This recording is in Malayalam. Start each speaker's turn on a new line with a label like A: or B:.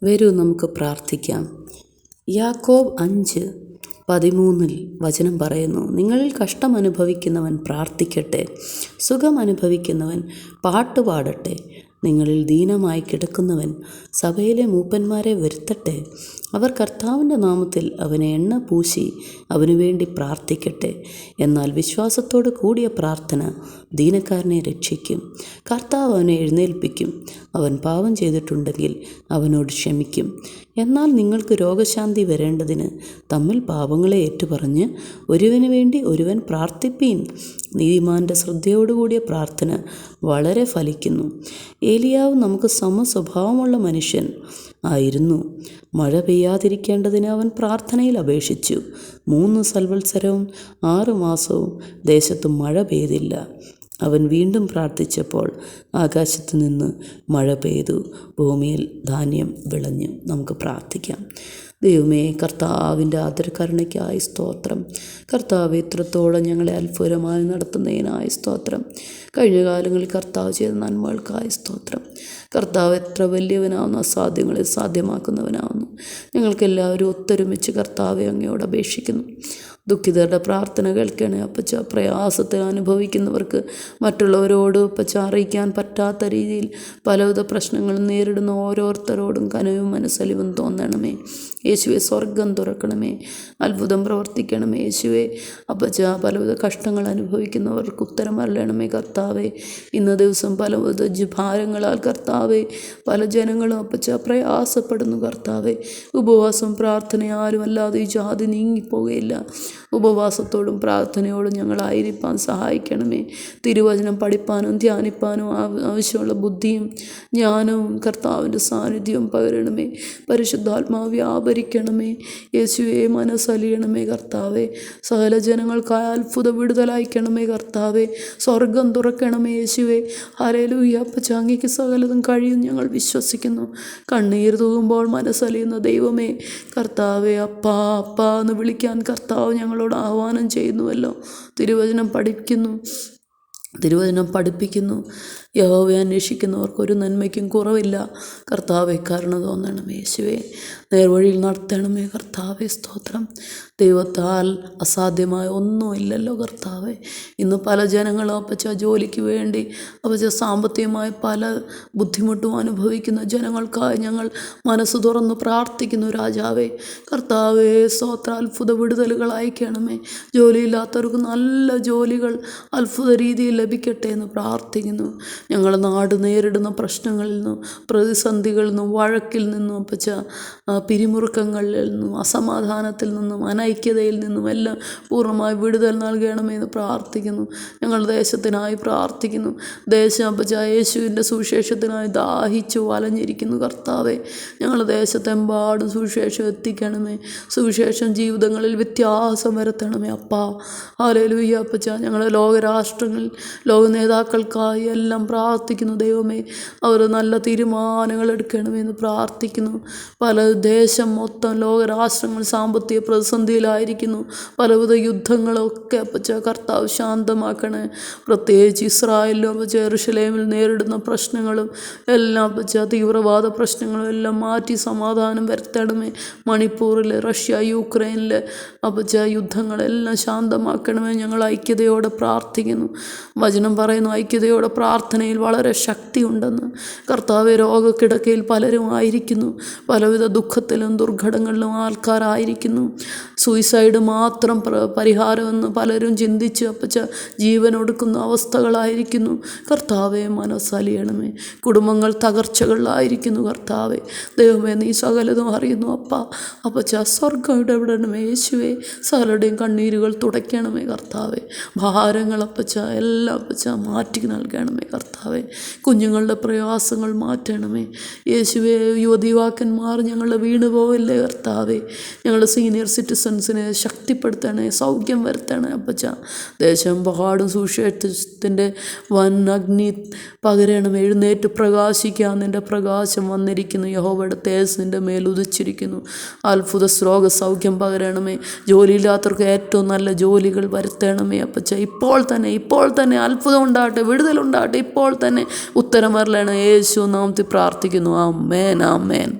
A: വരൂ നമുക്ക് പ്രാർത്ഥിക്കാം. യാക്കോബ് 5:13 വചനം പറയുന്നു, നിങ്ങളിൽ കഷ്ടമനുഭവിക്കുന്നവൻ പ്രാർത്ഥിക്കട്ടെ, സുഖമനുഭവിക്കുന്നവൻ പാട്ടുപാടട്ടെ. നിങ്ങളിൽ ദീനമായി കിടക്കുന്നവൻ സഭയിലെ മൂപ്പന്മാരെ വരുത്തട്ടെ. അവർ കർത്താവിൻ്റെ നാമത്തിൽ അവനെ എണ്ണ പൂശി അവനു വേണ്ടി പ്രാർത്ഥിക്കട്ടെ. എന്നാൽ വിശ്വാസത്തോട് കൂടിയ പ്രാർത്ഥന ദീനക്കാരനെ രക്ഷിക്കും. കർത്താവ് അവനെ എഴുന്നേൽപ്പിക്കും. അവൻ പാപം ചെയ്തിട്ടുണ്ടെങ്കിൽ അവനോട് ക്ഷമിക്കും. എന്നാൽ നിങ്ങൾക്ക് രോഗശാന്തി വരേണ്ടതിന് തമ്മിൽ പാപങ്ങളെ ഏറ്റുപറഞ്ഞ് ഒരുവന് വേണ്ടി ഒരുവൻ പ്രാർത്ഥിപ്പീൻ. നീതിമാൻ്റെ ശ്രദ്ധയോടുകൂടിയ പ്രാർത്ഥന വളരെ ഫലിക്കുന്നു. ഏലിയാവ് നമുക്ക് സമസ്വഭാവമുള്ള മനുഷ്യൻ ആയിരുന്നു. മഴ പെയ്യാതിരിക്കേണ്ടതിന് അവൻ പ്രാർത്ഥനയിൽ അപേക്ഷിച്ചു. 3 സംവത്സരവും 6 മാസവും ദേശത്ത് മഴ പെയ്തില്ല. അവൻ വീണ്ടും പ്രാർത്ഥിച്ചപ്പോൾ ആകാശത്ത് നിന്ന് മഴ പെയ്തു, ഭൂമിയിൽ ധാന്യം വിളഞ്ഞു. നമുക്ക് പ്രാർത്ഥിക്കാം. ദൈവമേ, കർത്താവിൻ്റെ ആദരകരുണയ്ക്കായി സ്തോത്രം. കർത്താവ് ഇത്രത്തോളം ഞങ്ങളെ അത്ഭുതമായി നടത്തുന്നതിനായി സ്തോത്രം. കഴിഞ്ഞ കാലങ്ങളിൽ കർത്താവ് ചെയ്ത നന്മകൾക്കായി സ്തോത്രം. കർത്താവ് എത്ര വലിയവനാവുന്നു, അസാധ്യങ്ങളെ സാധ്യമാക്കുന്നവനാവുന്നു. ഞങ്ങൾക്കെല്ലാവരും ഒത്തൊരുമിച്ച് കർത്താവെ അങ്ങയോട് അപേക്ഷിക്കുന്നു. ദുഃഖിതരുടെ പ്രാർത്ഥന കേൾക്കണേ അപ്പച്ച. പ്രയാസത്തിൽ അനുഭവിക്കുന്നവർക്ക് മറ്റുള്ളവരോട് അപ്പച്ച അറിയിക്കാൻ പറ്റാത്ത രീതിയിൽ പലവിധ പ്രശ്നങ്ങൾ നേരിടുന്ന ഓരോരുത്തരോടും കനവും മനസ്സലിവും തോന്നണമേ. യേശുവെ, സ്വർഗം തുറക്കണമേ, അത്ഭുതം പ്രവർത്തിക്കണമേ. യേശുവെ അപ്പച്ച, പലവിധ കഷ്ടങ്ങൾ അനുഭവിക്കുന്നവർക്ക് ഉത്തരം അരുളണമേ കർത്താവെ. ഇന്ന ദിവസം പലവിധ ഭാരങ്ങളാൽ കർത്താവെ പല ജനങ്ങളും അപ്പച്ച പ്രയാസപ്പെടുന്നു കർത്താവെ. ഉപവാസം പ്രാർത്ഥനയാലും അല്ലാതെ ഈ ജാതി നീങ്ങിപ്പോവുകയില്ല. ഉപവാസത്തോടും പ്രാർത്ഥനയോടും ഞങ്ങളായിരിക്കാൻ സഹായിക്കണമേ. തിരുവചനം പഠിപ്പാനും ധ്യാനിപ്പാനും ആവശ്യമുള്ള ബുദ്ധിയും ജ്ഞാനവും കർത്താവിൻ്റെ സാന്നിധ്യവും പകരണമേ. പരിശുദ്ധാത്മാവ് വ്യാപരിക്കണമേ. യേശുവെ, മനസ്സലിയണമേ കർത്താവെ. സകല ജനങ്ങൾക്കായി അത്ഭുത വിടുതലയക്കണമേ കർത്താവെ. സ്വർഗം തുറക്കണമേ യേശുവെ. ഹല്ലേലൂയ. അപ്പച്ച, അങ്ങേക്ക് സകലതും കഴിയും ഞങ്ങൾ വിശ്വസിക്കുന്നു. കണ്ണീർ തൂകുമ്പോൾ മനസ്സലിയുന്ന ദൈവമേ കർത്താവെ, അപ്പാ അപ്പാ എന്ന് വിളിക്കാൻ കർത്താവ് ഞങ്ങളോട് ആഹ്വാനം ചെയ്യുന്നുവല്ലോ. തിരുവചനം പഠിപ്പിക്കുന്നു. യഹോവയെ അന്വേഷിക്കുന്നവർക്ക് ഒരു നന്മയ്ക്കും കുറവില്ല. കർത്താവെ, കരുണ തോന്നണമേ യേശുവേ. നേർവഴിയിൽ നടത്തണമേ കർത്താവെ. സ്തോത്രം. ദൈവത്താൽ അസാധ്യമായ ഒന്നുമില്ലല്ലോ കർത്താവെ. ഇന്ന് പല ജനങ്ങളും അപ്പച്ച ജോലിക്ക് വേണ്ടി അപ്പച്ച സാമ്പത്തികമായി പല ബുദ്ധിമുട്ടും അനുഭവിക്കുന്ന ജനങ്ങൾക്കായി ഞങ്ങൾ മനസ്സ് തുറന്ന് പ്രാർത്ഥിക്കുന്നു രാജാവേ. കർത്താവെ, സ്തോത്ര. അത്ഭുത വിടുതലുകൾ അയക്കണമേ. ജോലിയില്ലാത്തവർക്ക് നല്ല ജോലികൾ അത്ഭുത രീതിയിൽ ലഭിക്കട്ടെ എന്ന് പ്രാർത്ഥിക്കുന്നു. ഞങ്ങളുടെ നാട് നേരിടുന്ന പ്രശ്നങ്ങളിൽ നിന്നും പ്രതിസന്ധികളിൽ നിന്നും വഴക്കിൽ നിന്നും അപ്പച്ച പിരിമുറുക്കങ്ങളിൽ നിന്നും അസമാധാനത്തിൽ നിന്നും അനൈക്യതയിൽ നിന്നും എല്ലാം പൂർണ്ണമായി വിടുതൽ നൽകണമെന്ന് പ്രാർത്ഥിക്കുന്നു. ഞങ്ങളുടെ ദേശത്തിനായി പ്രാർത്ഥിക്കുന്നു. ദേശം അപ്പച്ച യേശുവിൻ്റെ സുവിശേഷത്തിനായി ദാഹിച്ചു വലഞ്ഞിരിക്കുന്നു കർത്താവെ. ഞങ്ങളുടെ ദേശത്തെമ്പാടും സുവിശേഷം എത്തിക്കണമേ. സുവിശേഷം ജീവിതങ്ങളിൽ വ്യത്യാസം വരുത്തണമേ അപ്പാ. ഹല്ലേലൂയ. അപ്പച്ച, ഞങ്ങളുടെ ലോകരാഷ്ട്രങ്ങളിൽ ലോക നേതാക്കൾക്കായി എല്ലാം പ്രാർത്ഥിക്കുന്നു ദൈവമേ. അവർ നല്ല തീരുമാനങ്ങൾ എടുക്കണമെന്ന് പ്രാർത്ഥിക്കുന്നു. പല ദേശം മൊത്തം ലോകരാഷ്ട്രങ്ങൾ സാമ്പത്തിക പ്രതിസന്ധിയിലായിരിക്കുന്നു. പലവിധ യുദ്ധങ്ങളൊക്കെ അപ്പച്ച കർത്താവ് ശാന്തമാക്കണേ. പ്രത്യേകിച്ച് ഇസ്രായേലിലും അപ്പച്ച യെരുശലേമിൽ നേരിടുന്ന പ്രശ്നങ്ങളും എല്ലാം അപ്പച്ച തീവ്രവാദ പ്രശ്നങ്ങളും എല്ലാം മാറ്റി സമാധാനം വരുത്തണമേ. മണിപ്പൂരിലെ റഷ്യ യുക്രൈനിലെ അപ്പച്ച യുദ്ധങ്ങളെല്ലാം ശാന്തമാക്കണമേ. ഞങ്ങൾ ഐക്യതയോടെ പ്രാർത്ഥിക്കുന്നു. വചനം പറയുന്നു, ഐക്യതയോടെ പ്രാർത്ഥനയിൽ വളരെ ശക്തിയുണ്ടെന്ന്. കർത്താവെ, രോഗക്കിടക്കയിൽ പലരും ആയിരിക്കുന്നു. പലവിധ ദുഃഖത്തിലും ദുർഘടങ്ങളിലും ആൾക്കാരായിരിക്കുന്നു. സൂയിസൈഡ് മാത്രം പരിഹാരമെന്ന് പലരും ചിന്തിച്ച് അപ്പച്ച ജീവനൊടുക്കുന്ന അവസ്ഥകളായിരിക്കുന്നു. കർത്താവെ, മനസ്സലിയണമേ. കുടുംബങ്ങൾ തകർച്ചകളിലായിരിക്കുന്നു കർത്താവെ. ദൈവമേ, നീ സകലതും അറിയുന്നു അപ്പാ. അപ്പച്ച, സ്വർഗം ഇടപെടണമേ യേശുവേ. സകലരുടെയും കണ്ണീരുകൾ തുടയ്ക്കണമേ കർത്താവെ. ഭാരങ്ങൾ അപ്പച്ച എല്ലാം അപ്പച്ച മാറ്റി നൽകണമേ കർത്താവെ. കുഞ്ഞുങ്ങളുടെ പ്രയാസങ്ങൾ മാറ്റണമേ യേശുവേ. യുവതിവാക്കന്മാർ ഞങ്ങളുടെ വീണ് പോവില്ലേ കർത്താവെ. ഞങ്ങളുടെ സീനിയർ സിറ്റിസൺസിനെ ശക്തിപ്പെടുത്തണേ, സൗഖ്യം വരുത്തണേ അപ്പച്ച. ദേശമെമ്പാടും സുവിശേഷത്തിൻ്റെ വൻ അഗ്നി പകരണമേ. എഴുന്നേറ്റ് പ്രകാശിക്കാൻ നിൻ്റെ പ്രകാശം വന്നിരിക്കുന്നു. യഹോവയുടെ തേജസ്സ് നിൻ്റെ മേൽ ഉദിച്ചിരിക്കുന്നു. അത്ഭുത ശ്ലോക സൗഖ്യം പകരണമേ. ജോലിയില്ലാത്തവർക്ക് ഏറ്റവും നല്ല ജോലികൾ വരുത്തണമേ അപ്പച്ച. ഇപ്പോൾ തന്നെ അത്ഭുതം ഉണ്ടാകട്ടെ, വിടുതലുണ്ടാകട്ടെ. ഇപ്പോൾ തന്നെ ഉത്തരമരുളണമേ. യേശു നാമത്തിൽ പ്രാർത്ഥിക്കുന്നു. ആമേൻ, ആമേൻ.